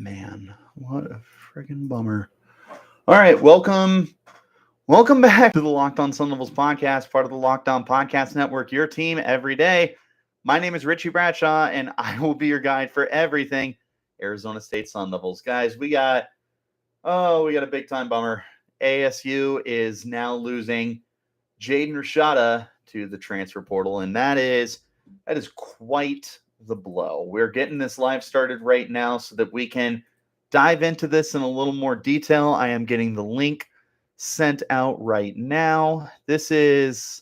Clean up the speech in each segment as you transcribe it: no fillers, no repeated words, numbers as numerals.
Man, what a friggin' bummer. All right, welcome back to the Locked On Sun Devils podcast, part of the Locked On Podcast Network, your team every day. My name is Richie Bradshaw, and I will be your guide for everything Arizona State Sun Devils. Guys, we got a big time bummer. ASU is now losing Jaden Rashada to the transfer portal, and that is quite the blow. We're getting this live started right now so that we can dive into this in a little more detail. I am getting the link sent out right now. This is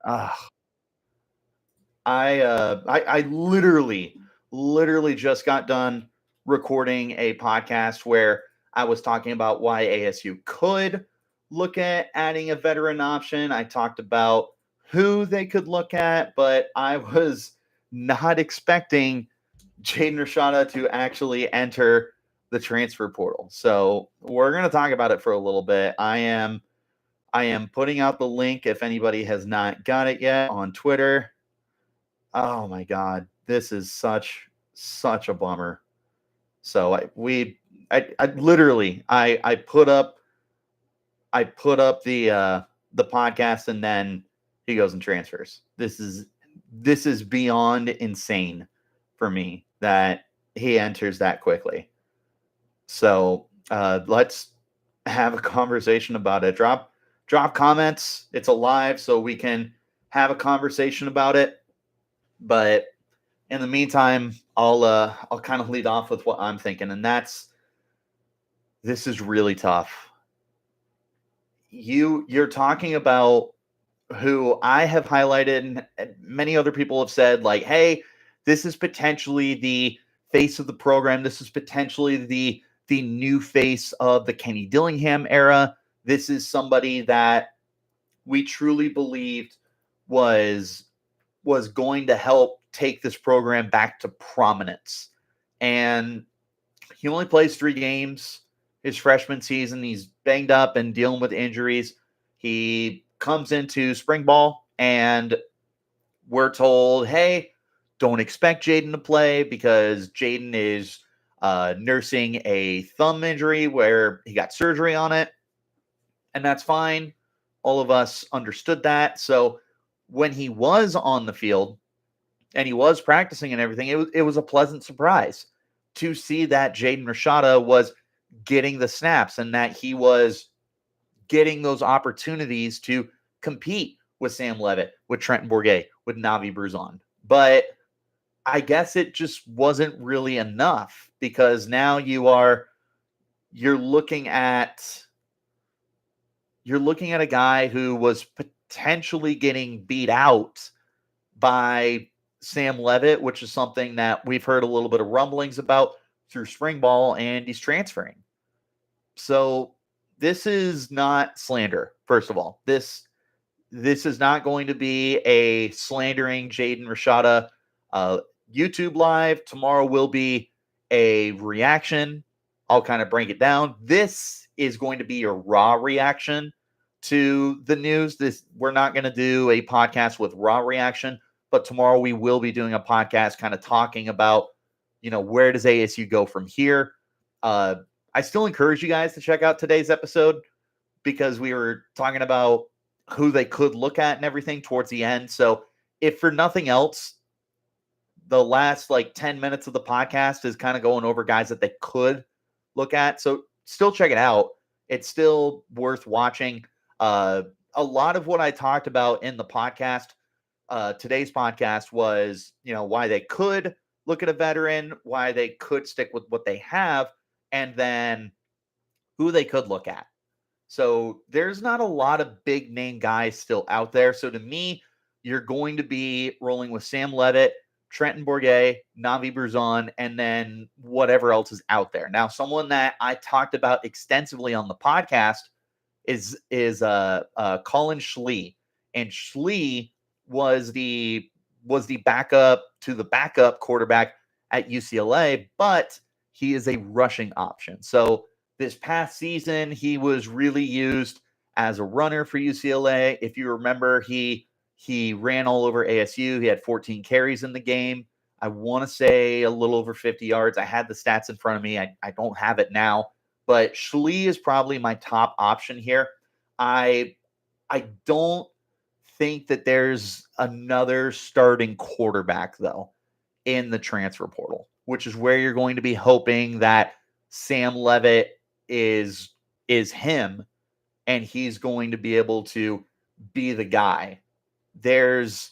uh, I literally just got done recording a podcast where I was talking about why ASU could look at adding a veteran option. I talked about who they could look at, but I was not expecting Jaden Rashada to actually enter the transfer portal. So we're going to talk about it for a little bit. I am putting out the link if anybody has not got it yet on Twitter. Oh my God, this is such a bummer. So I put up the podcast and then he goes and transfers. This is beyond insane for me that he enters that quickly. So let's have a conversation about it. Drop comments. It's alive, so we can have a conversation about it. But in the meantime, I'll kind of lead off with what I'm thinking, and this is really tough. You're talking about who I have highlighted, and many other people have said, like, hey, this is potentially the face of the program. This is potentially the new face of the Kenny Dillingham era. This is somebody that we truly believed was going to help take this program back to prominence. And he only plays 3 games his freshman season. He's banged up and dealing with injuries. He comes into spring ball and we're told, hey, don't expect Jaden to play because Jaden is nursing a thumb injury where he got surgery on it. And that's fine. All of us understood that. So when he was on the field and he was practicing and everything, it was a pleasant surprise to see that Jaden Rashada was getting the snaps and that he was getting those opportunities to compete with Sam Levitt, with Trenton Bourguet, with Navi Bruzon. But I guess it just wasn't really enough because now you're looking at a guy who was potentially getting beat out by Sam Levitt, which is something that we've heard a little bit of rumblings about through spring ball, and he's transferring. So this is not slander, first of all. This is not going to be a slandering Jaden Rashada YouTube live. Tomorrow will be a reaction. I'll kind of break it down. This is going to be a raw reaction to the news. We're not going to do a podcast with raw reaction, but tomorrow we will be doing a podcast kind of talking about, where does ASU go from here? I still encourage you guys to check out today's episode because we were talking about who they could look at and everything towards the end. So if for nothing else, the last 10 minutes of the podcast is kind of going over guys that they could look at. So still check it out. It's still worth watching. A lot of what I talked about in the podcast, today's podcast was, why they could look at a veteran, why they could stick with what they have, and then who they could look at. So there's not a lot of big name guys still out there. So to me, you're going to be rolling with Sam Levitt, Trenton Bourguet, Navi Bruzon, and then whatever else is out there. Now, someone that I talked about extensively on the podcast is Colin Schlee. And Schlee was the backup to the backup quarterback at UCLA, but he is a rushing option. So this past season, he was really used as a runner for UCLA. If you remember, he ran all over ASU. He had 14 carries in the game. I want to say a little over 50 yards. I had the stats in front of me. I don't have it now, but Schlee is probably my top option here. I don't think that there's another starting quarterback, though, in the transfer portal, which is where you're going to be hoping that Sam Levitt is him, and he's going to be able to be the guy. There's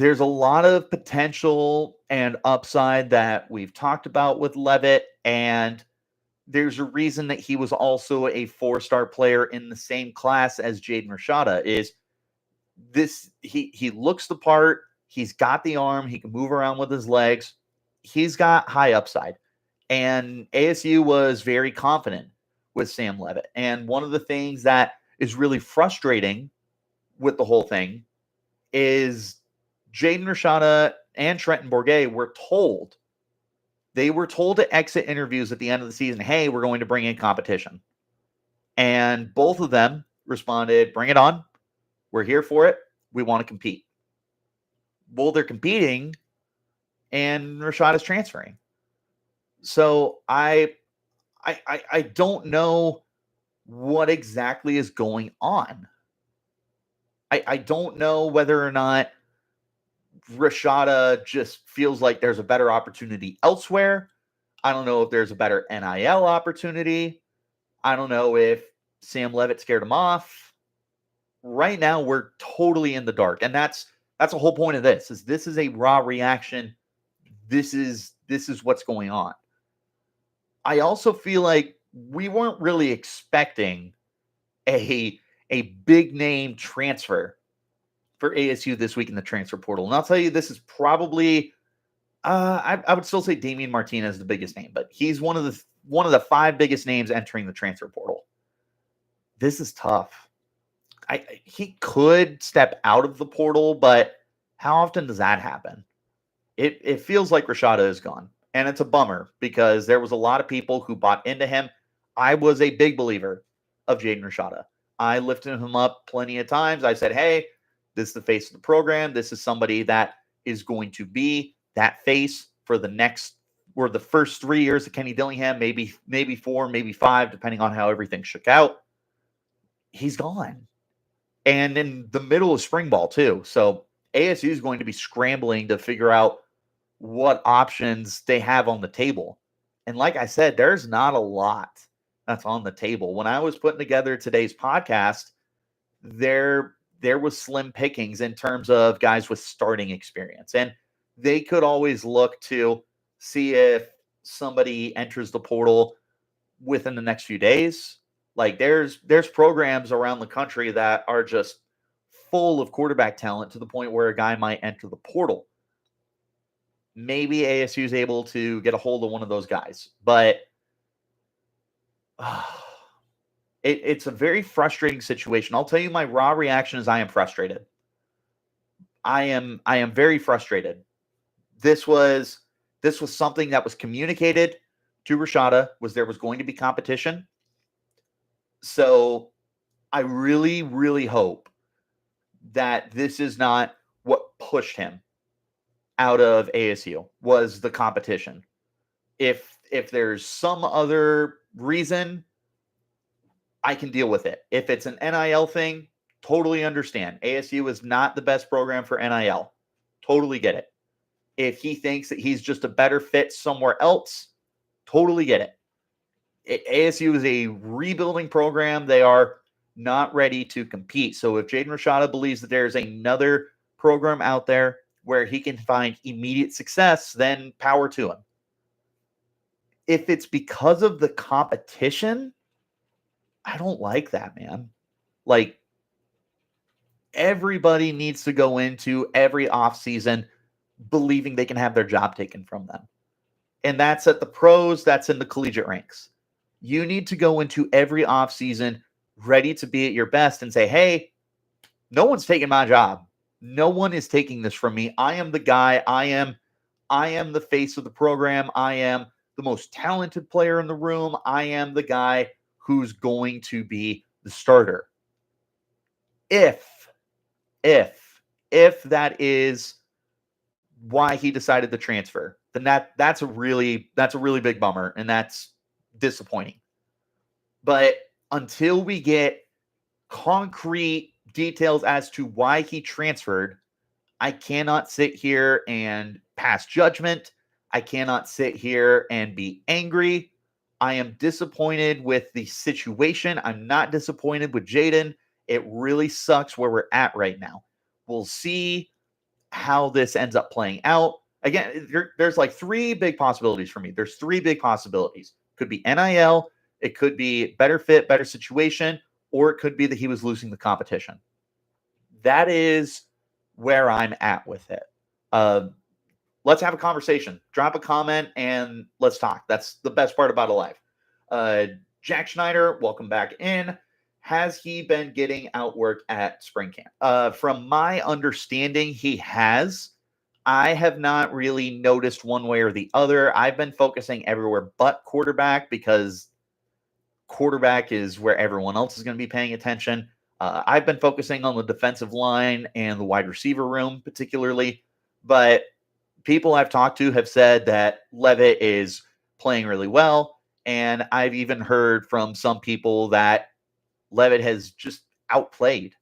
a lot of potential and upside that we've talked about with Levitt, and there's a reason that he was also a 4-star player in the same class as Jaden Rashada. Is this he looks the part, he's got the arm, he can move around with his legs, he's got high upside. And ASU was very confident with Sam Levitt. And one of the things that is really frustrating with the whole thing is Jaden Rashada and Trenton Bourget were told to exit interviews at the end of the season, hey, we're going to bring in competition. And both of them responded, bring it on. We're here for it. We want to compete. Well, they're competing, and Rashada's transferring. So I don't know what exactly is going on. I don't know whether or not Rashada just feels like there's a better opportunity elsewhere. I don't know if there's a better NIL opportunity. I don't know if Sam Levitt scared him off. Right now, we're totally in the dark. And that's the whole point of this. This is a raw reaction. This is what's going on. I also feel like we weren't really expecting a big name transfer for ASU this week in the transfer portal. And I'll tell you, this is probably I would still say Damian Martinez is the biggest name, but he's one of the 5 biggest names entering the transfer portal. This is tough. He could step out of the portal, but how often does that happen? It feels like Rashada is gone. And it's a bummer because there was a lot of people who bought into him. I was a big believer of Jaden Rashada. I lifted him up plenty of times. I said, hey, this is the face of the program. This is somebody that is going to be that face for the first 3 years of Kenny Dillingham, maybe 4, maybe 5, depending on how everything shook out. He's gone. And in the middle of spring ball, too. So ASU is going to be scrambling to figure out what options they have on the table. And like I said, there's not a lot that's on the table. When I was putting together today's podcast, there was slim pickings in terms of guys with starting experience. And they could always look to see if somebody enters the portal within the next few days. Like there's programs around the country that are just full of quarterback talent to the point where a guy might enter the portal. Maybe ASU is able to get a hold of one of those guys, but it's a very frustrating situation. I'll tell you, my raw reaction is I am frustrated. I am very frustrated. This was something that was communicated to Rashada, there was going to be competition. So I really, really hope that this is not what pushed him out of ASU, was the competition. If there's some other reason, I can deal with it. If it's an NIL thing, totally understand. ASU is not the best program for NIL. Totally get it. If he thinks that he's just a better fit somewhere else, totally get it. ASU is a rebuilding program. They are not ready to compete. So if Jaden Rashada believes that there's another program out there where he can find immediate success, then power to him. If it's because of the competition, I don't like that, man. Like, everybody needs to go into every offseason believing they can have their job taken from them. And that's at the pros, that's in the collegiate ranks. You need to go into every offseason ready to be at your best and say, hey, no one's taking my job. No one is taking this from me. I am the guy. I am the face of the program. I am the most talented player in the room. I am the guy who's going to be the starter. If that is why he decided to transfer, then that's a really big bummer, and that's disappointing. But until we get concrete details as to why he transferred, I cannot sit here and pass judgment. I cannot sit here and be angry. I am disappointed with the situation. I'm not disappointed with Jaden. It really sucks where we're at right now. We'll see how this ends up playing out. Again, there's like three big possibilities for me. There's three big possibilities. Could be NIL, it could be better fit, better situation, or it could be that he was losing the competition. That is where I'm at with it. Let's have a conversation. Drop a comment and let's talk. That's the best part about Alive. Jack Schneider, welcome back in. Has he been getting outwork at spring camp? From my understanding, he has. I have not really noticed one way or the other. I've been focusing everywhere but quarterback because quarterback is where everyone else is going to be paying attention. I've been focusing on the defensive line and the wide receiver room particularly, but people I've talked to have said that Levitt is playing really well, and I've even heard from some people that Levitt has just outplayed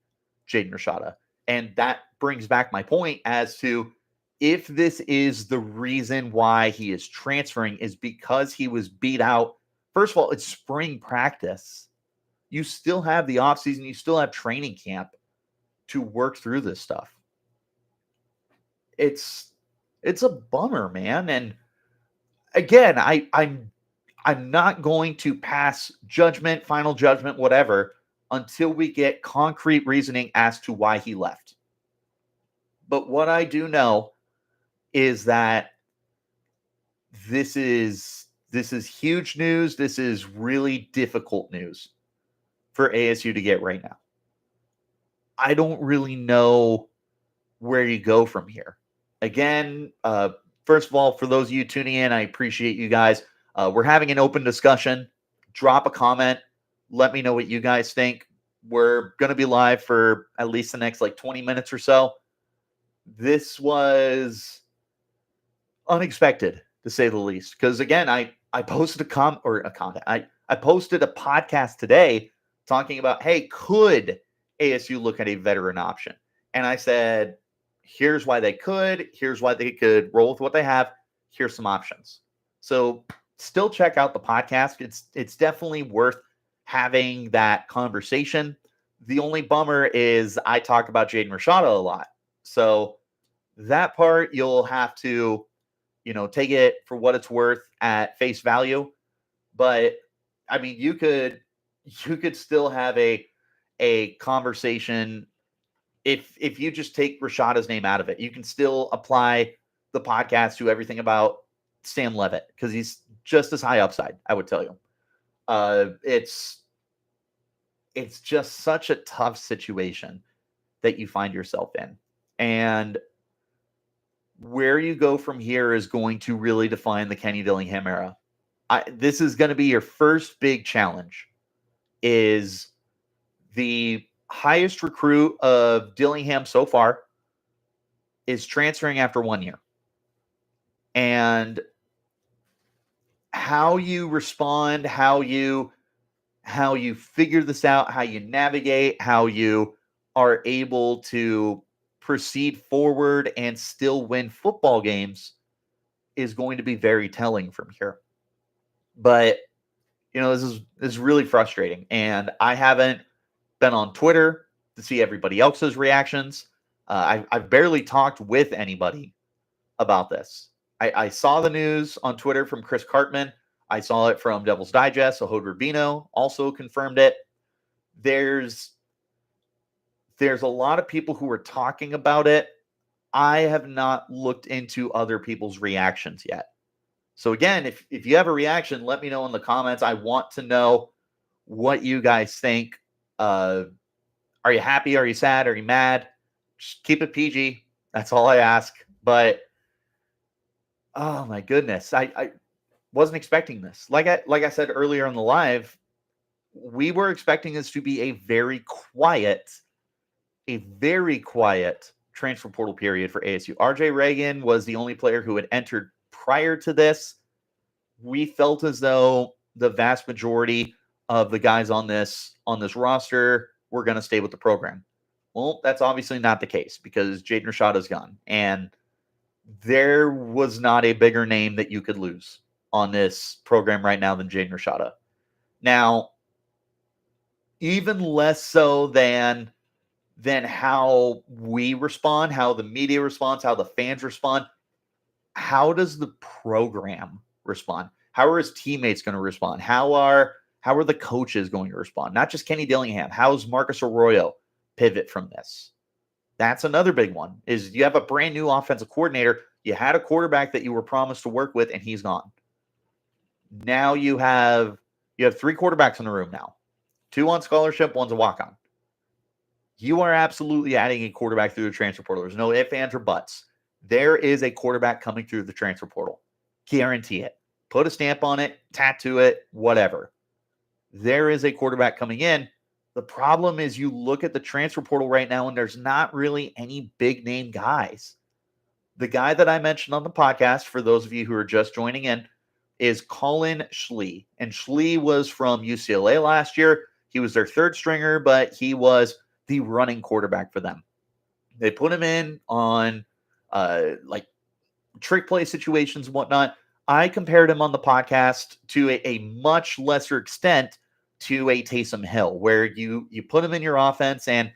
Jaden Rashada. And that brings back my point as to if this is the reason why he is transferring is because he was beat out. First of all, it's spring practice. You still have the offseason. You still have training camp to work through this stuff. It's a bummer, man. And again, I'm not going to pass judgment, final judgment, whatever, until we get concrete reasoning as to why he left. But what I do know is that this is huge news. This is really difficult news for ASU to get right now. I don't really know where you go from here. Again, first of all, for those of you tuning in, I appreciate you guys. We're having an open discussion. Drop a comment. Let me know what you guys think. We're going to be live for at least the next 20 minutes or so. This was unexpected, to say the least. Because again, I posted I posted a podcast today talking about, hey, could ASU look at a veteran option? And I said, here's why they could. Here's why they could roll with what they have. Here's some options. So still check out the podcast. It's definitely worth having that conversation. The only bummer is I talk about Jaden Rashada a lot. So that part you'll have to, take it for what it's worth at face value. But I mean, you could still have a conversation if you just take Rashada's name out of it. You can still apply the podcast to everything about Sam Levitt because he's just as high upside, I would tell you. It's just such a tough situation that you find yourself in. And where you go from here is going to really define the Kenny Dillingham era. This is going to be your first big challenge, is the highest recruit of Dillingham so far is transferring after 1 year. And how you respond, how you figure this out, how you navigate, how you are able to proceed forward and still win football games is going to be very telling from here. But this is really frustrating, and I haven't been on Twitter to see everybody else's reactions. I've barely talked with anybody about this. I saw the news on Twitter from Chris Cartman. I saw it from Devil's Digest. Ehud Rubino also confirmed it. There's a lot of people who are talking about it. I have not looked into other people's reactions yet. So again, if you have a reaction, let me know in the comments. I want to know what you guys think. Are you happy? Are you sad? Are you mad? Just keep it PG. That's all I ask. But oh my goodness, I wasn't expecting this. Like I said earlier on the live, we were expecting this to be a very quiet transfer portal period for ASU. RJ Reagan was the only player who had entered prior to this. We felt as though the vast majority of the guys on this roster were going to stay with the program. Well, that's obviously not the case because Jaden Rashada is gone. And there was not a bigger name that you could lose on this program right now than Jaden Rashada. Now, even less so than how we respond, how the media responds, how the fans respond, how does the program respond? How are his teammates going to respond? How are the coaches going to respond? Not just Kenny Dillingham. How's Marcus Arroyo pivot from this? That's another big one, is you have a brand new offensive coordinator. You had a quarterback that you were promised to work with, and he's gone. Now you have 3 quarterbacks in the room now. 2 on scholarship, 1's a walk-on. You are absolutely adding a quarterback through the transfer portal. There's no ifs, ands, or buts. There is a quarterback coming through the transfer portal. Guarantee it. Put a stamp on it, tattoo it, whatever. There is a quarterback coming in. The problem is you look at the transfer portal right now, and there's not really any big-name guys. The guy that I mentioned on the podcast, for those of you who are just joining in, is Colin Schlee. And Schlee was from UCLA last year. He was their 3rd stringer, but he was the running quarterback for them. They put him in on like trick play situations and whatnot. I compared him on the podcast to a much lesser extent to a Taysom Hill, where you put him in your offense and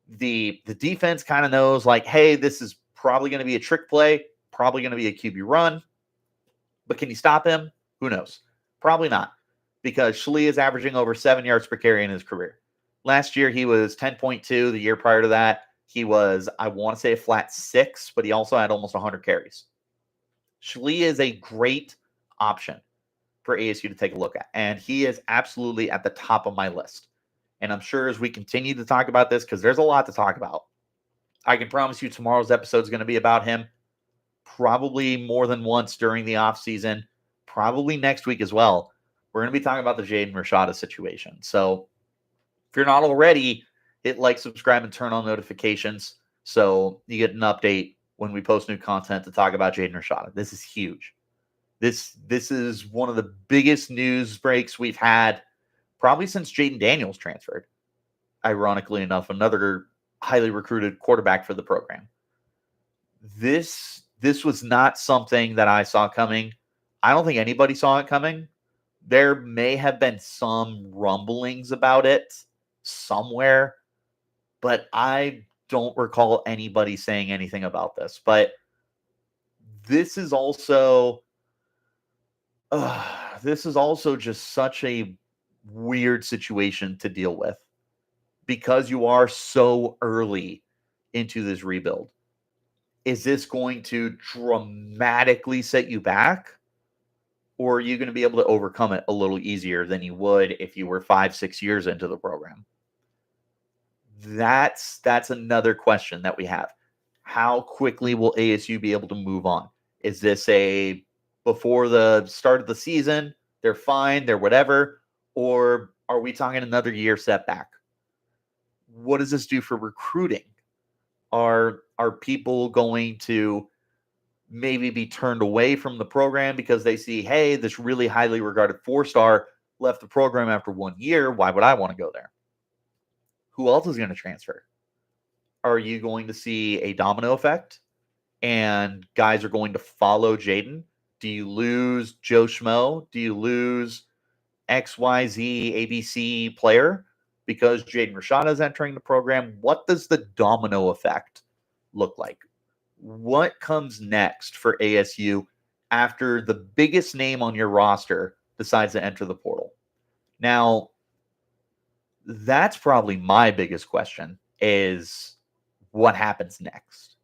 the defense kind of knows, like, hey, this is probably going to be a trick play, probably going to be a QB run, but can you stop him? Who knows? Probably not, because Schlee is averaging over 7 yards per carry in his career. Last year, he was 10.2. The year prior to that, he was, I want to say, a flat 6, but he also had almost 100 carries. Schlee is a great option for ASU to take a look at, and he is absolutely at the top of my list. And I'm sure as we continue to talk about this, because there's a lot to talk about, I can promise you tomorrow's episode is going to be about him, probably more than once during the offseason, probably next week as well. We're going to be talking about the Jaden Rashada situation. So if you're not already, hit like, subscribe, and turn on notifications so you get an update when we post new content to talk about Jaden Rashada. This is huge. This is one of the biggest news breaks we've had probably since Jaden Daniels transferred. Ironically enough, another highly recruited quarterback for the program. This was not something that I saw coming. I don't think anybody saw it coming. There may have been some rumblings about it somewhere, but I don't recall anybody saying anything about this. But this is also just such a weird situation to deal with because you are so early into this rebuild. Is this going to dramatically set you back? Or are you going to be able to overcome it a little easier than you would if you were 5-6 years into the program? That's another question that we have. How quickly will ASU be able to move on? Is this a before the start of the season, they're fine, they're whatever, or are we talking another year setback? What does this do for recruiting? Are people going to maybe be turned away from the program because they see, hey, this really highly regarded 4-star left the program after 1 year. Why would I want to go there? Who else is going to transfer? Are you going to see a domino effect and guys are going to follow Jaden? Do you lose Joe Schmo? Do you lose XYZ ABC player because Jaden Rashada is entering the program? What does the domino effect look like? What comes next for ASU after the biggest name on your roster decides to enter the portal? Now, that's probably my biggest question, is what happens next?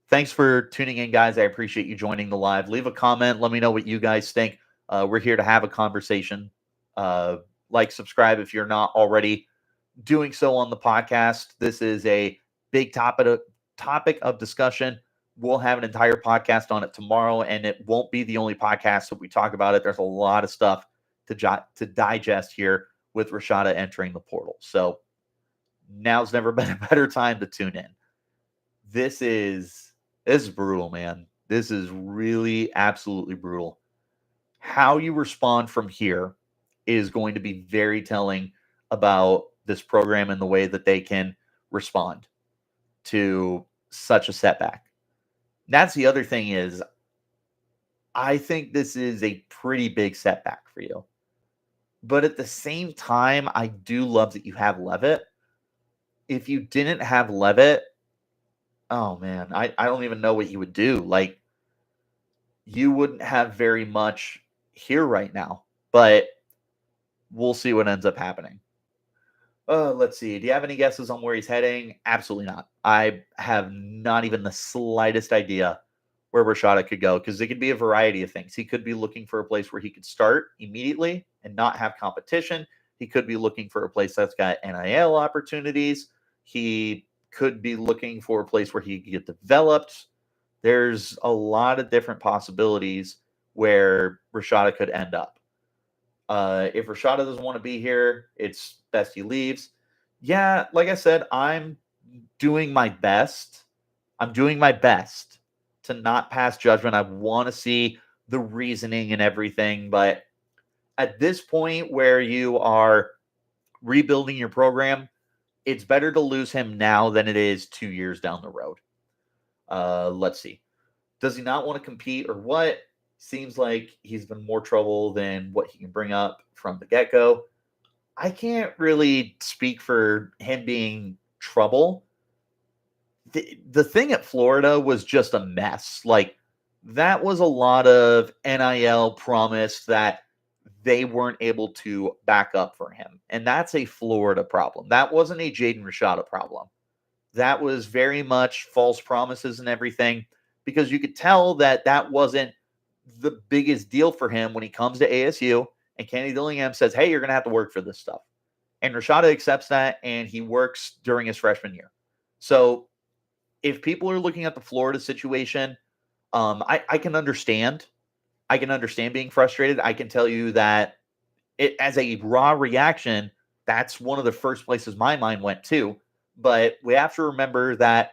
Thanks for tuning in, guys. I appreciate you joining the live. Leave a comment. Let me know what you guys think. We're here to have a conversation. Like, subscribe if you're not already doing so on the podcast. This is a big topic of discussion. We'll have an entire podcast on it tomorrow, and it won't be the only podcast that we talk about it. There's a lot of stuff to digest here with Rashada entering the portal. So now's never been a better time to tune in. This is brutal, man. This is really absolutely brutal. How you respond from here is going to be very telling about this program and the way that they can respond to such a setback. That's the other thing is I think this is a pretty big setback for you. But at the same time, I do love that you have Levitt. If you didn't have Levitt, oh man, I don't even know what you would do. Like, you wouldn't have very much here right now, but we'll see what ends up happening. Let's see. Do you have any guesses on where he's heading? Absolutely not. I have not even the slightest idea where Rashada could go because it could be a variety of things. He could be looking for a place where he could start immediately and not have competition. He could be looking for a place that's got NIL opportunities. He could be looking for a place where he could get developed. There's a lot of different possibilities where Rashada could end up. If Rashada doesn't want to be here, it's best he leaves. Yeah, like I said, I'm doing my best. I'm doing my best to not pass judgment. I want to see the reasoning and everything, but at this point where you are rebuilding your program, it's better to lose him now than it is 2 years down the road. Let's see. Does he not want to compete or what? Seems like he's been more trouble than what he can bring up from the get-go. I can't really speak for him being trouble. The thing at Florida was just a mess. Like, that was a lot of NIL promise that they weren't able to back up for him. And that's a Florida problem. That wasn't a Jaden Rashada problem. That was very much false promises and everything because you could tell that that wasn't the biggest deal for him when he comes to ASU and Kenny Dillingham says, hey, you're going to have to work for this stuff. And Rashada accepts that and he works during his freshman year. So if people are looking at the Florida situation, I can understand. I can understand being frustrated. I can tell you that it, as a raw reaction, that's one of the first places my mind went to. But we have to remember that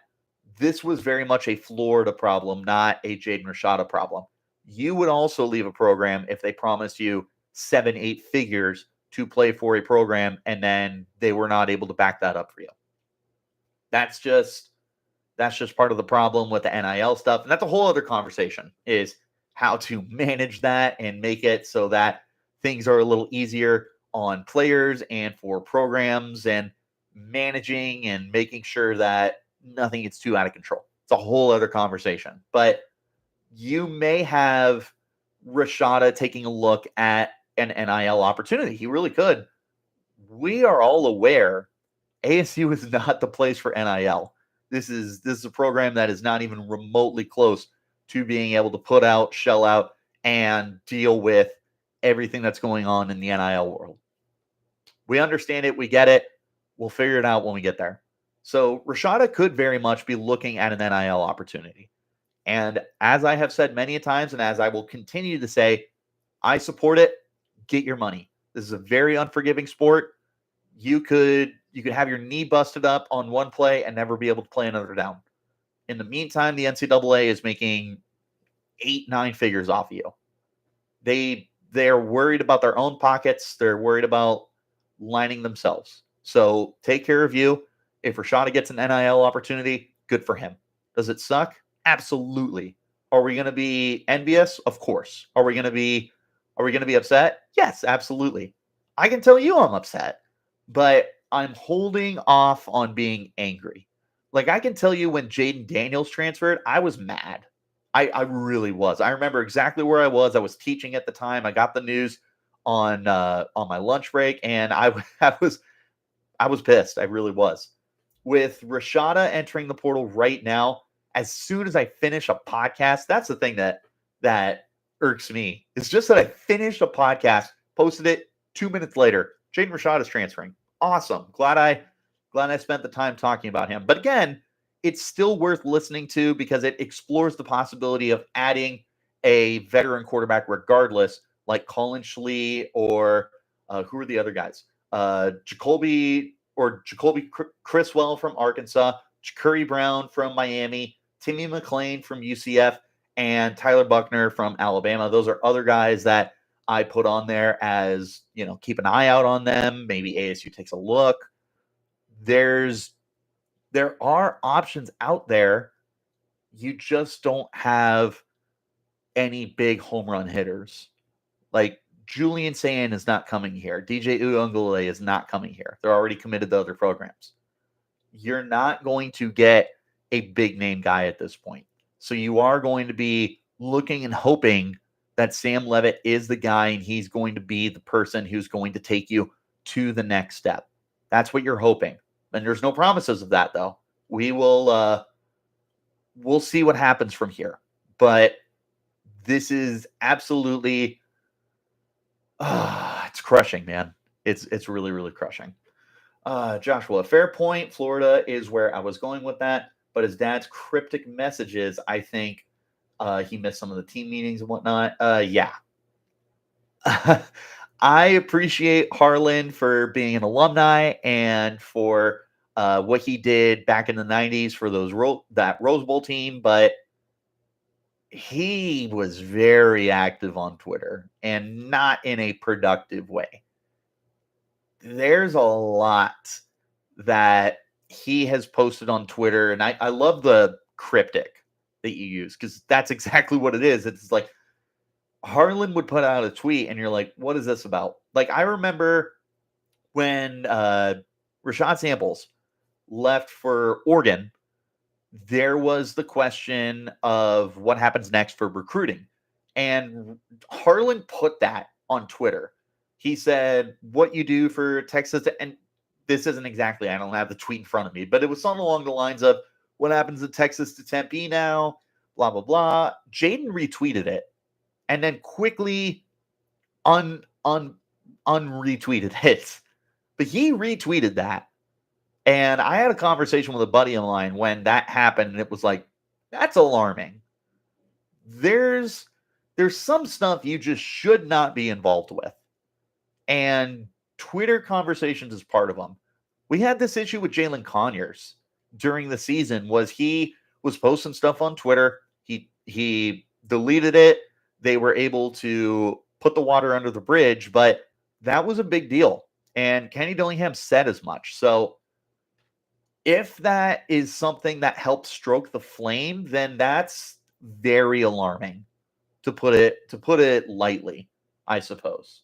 this was very much a Florida problem, not a Jaden Rashada problem. You would also leave a program if they promised you 7-8 figures to play for a program and then they were not able to back that up for you. That's just part of the problem with the NIL stuff. And that's a whole other conversation is how to manage that and make it so that things are a little easier on players and for programs and managing and making sure that nothing gets too out of control. It's a whole other conversation. But you may have Rashada taking a look at an NIL opportunity. He really could. We are all aware ASU is not the place for NIL. This is a program that is not even remotely close to being able to put out, shell out, and deal with everything that's going on in the NIL world. We understand it. We get it. We'll figure it out when we get there. So Rashada could very much be looking at an NIL opportunity. And as I have said many times, and as I will continue to say, I support it. Get your money. This is a very unforgiving sport. You could have your knee busted up on one play and never be able to play another down. In the meantime, the NCAA is making 8-9 figures off of you. They're worried about their own pockets. They're worried about lining themselves. So take care of you. If Rashada gets an NIL opportunity, good for him. Does it suck? Absolutely. Are we going to be envious? Of course. Are we going to be upset? Yes, absolutely. I can tell you I'm upset, but I'm holding off on being angry. Like, I can tell you when Jaden Daniels transferred, I was mad. I really was. I remember exactly where I was. I was teaching at the time. I got the news on my lunch break, and I was pissed. I really was. With Rashada entering the portal right now, as soon as I finish a podcast, that's the thing that irks me. It's just that I finished a podcast, posted it 2 minutes later. Jaden Rashada is transferring. Awesome. Glad I spent the time talking about him. But again, it's still worth listening to because it explores the possibility of adding a veteran quarterback regardless, like Colin Schlee or who are the other guys? Jacoby Criswell from Arkansas. Curry Brown from Miami, Timmy McClain from UCF, and Tyler Buckner from Alabama. Those are other guys that I put on there as, keep an eye out on them. Maybe ASU takes a look. There are options out there. You just don't have any big home run hitters. Like Julian Sand is not coming here. DJ Uiagalelei is not coming here. They're already committed to other programs. You're not going to get a big name guy at this point. So you are going to be looking and hoping that Sam Leavitt is the guy and he's going to be the person who's going to take you to the next step. That's what you're hoping. And there's no promises of that, though. We'll see what happens from here. But this is absolutely it's crushing, man. It's really, really crushing. Joshua, fair point. Florida is where I was going with that. But his dad's cryptic messages, I think he missed some of the team meetings and whatnot. Yeah. I appreciate Harlan for being an alumni and for what he did back in the 90s for that Rose Bowl team, but he was very active on Twitter and not in a productive way. There's a lot that he has posted on Twitter, and I love the cryptic that you use because that's exactly what it is. It's like Harlan would put out a tweet, and you're like, what is this about? Like, I remember when Rashad Samples left for Oregon, there was the question of what happens next for recruiting. And Harlan put that on Twitter. He said, what you do for Texas, and this isn't exactly, I don't have the tweet in front of me, but it was something along the lines of what happens in Texas to Tempe now, blah, blah, blah. Jaden retweeted it and then quickly unretweeted it. But he retweeted that. And I had a conversation with a buddy of mine when that happened, and it was like, that's alarming. There's some stuff you just should not be involved with. And Twitter conversations is part of them. We had this issue with Jalen Conyers during the season. He was posting stuff on Twitter. He deleted it. They were able to put the water under the bridge, but that was a big deal. And Kenny Dillingham said as much. So if that is something that helps stroke the flame, then that's very alarming, to put it lightly, I suppose.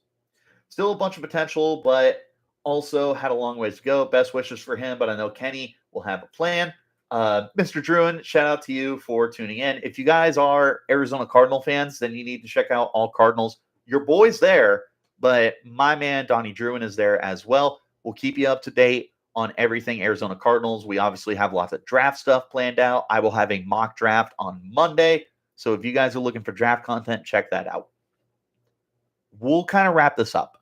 Still a bunch of potential, but also had a long ways to go. Best wishes for him, but I know Kenny will have a plan. Mr. Druin, shout out to you for tuning in. If you guys are Arizona Cardinal fans, then you need to check out All Cardinals. Your boy's there, but my man Donnie Druin is there as well. We'll keep you up to date on everything Arizona Cardinals. We obviously have lots of draft stuff planned out. I will have a mock draft on Monday. So if you guys are looking for draft content, check that out. We'll kind of wrap this up.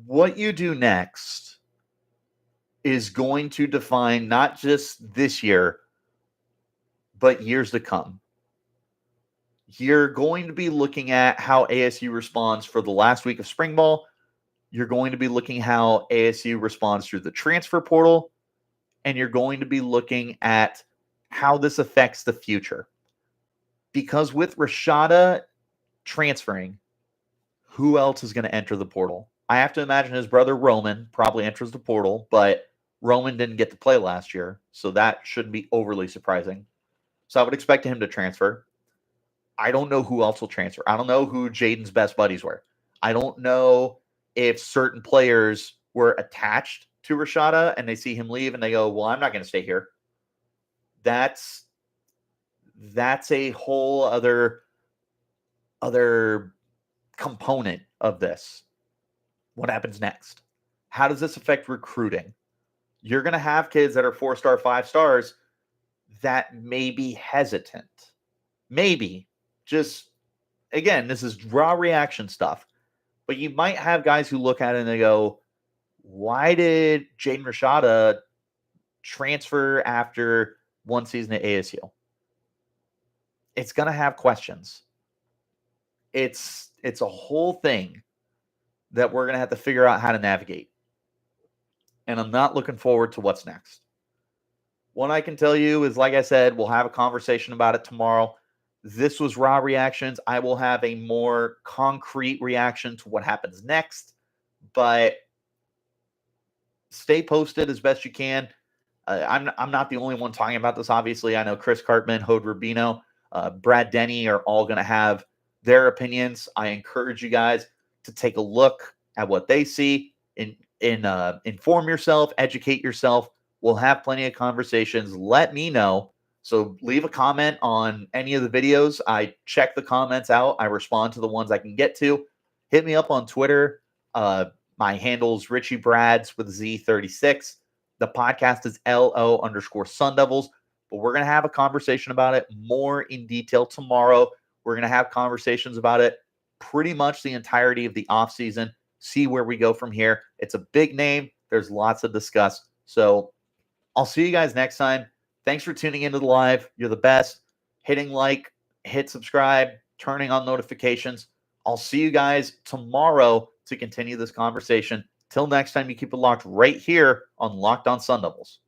What you do next is going to define not just this year, but years to come. You're going to be looking at how ASU responds for the last week of spring ball. You're going to be looking how ASU responds through the transfer portal, and you're going to be looking at how this affects the future. Because with Rashada transferring, who else is going to enter the portal? I have to imagine his brother Roman probably enters the portal, but Roman didn't get to play last year, so that shouldn't be overly surprising. So I would expect him to transfer. I don't know who else will transfer. I don't know who Jaden's best buddies were. I don't know if certain players were attached to Rashada and they see him leave and they go, well, I'm not going to stay here. That's a whole other component of this. What happens next? How does this affect recruiting? You're going to have kids that are 4-star, 5 stars that may be hesitant. Maybe. Just, again, this is raw reaction stuff. But you might have guys who look at it and they go, why did Jaden Rashada transfer after one season at ASU? It's going to have questions. It's a whole thing that we're going to have to figure out how to navigate. And I'm not looking forward to what's next. What I can tell you is, like I said, we'll have a conversation about it tomorrow. This was raw reactions. I will have a more concrete reaction to what happens next, but stay posted as best you can. I'm not the only one talking about this. Obviously, I know Chris Cartman, Hode Rubino, Brad Denny are all going to have their opinions. I encourage you guys to take a look at what they see, inform yourself, educate yourself. We'll have plenty of conversations. Let me know. So leave a comment on any of the videos. I check the comments out. I respond to the ones I can get to. Hit me up on Twitter. My handle's Richie Brads with Z36. The podcast is LO_Sun Devils, but we're going to have a conversation about it more in detail tomorrow. We're going to have conversations about it pretty much the entirety of the offseason, see where we go from here. It's a big name. There's lots to discuss. So I'll see you guys next time. Thanks for tuning into the live. You're the best. Hitting like, hit subscribe, turning on notifications. I'll see you guys tomorrow to continue this conversation. Till next time, you keep it locked right here on Locked On Sun Devils.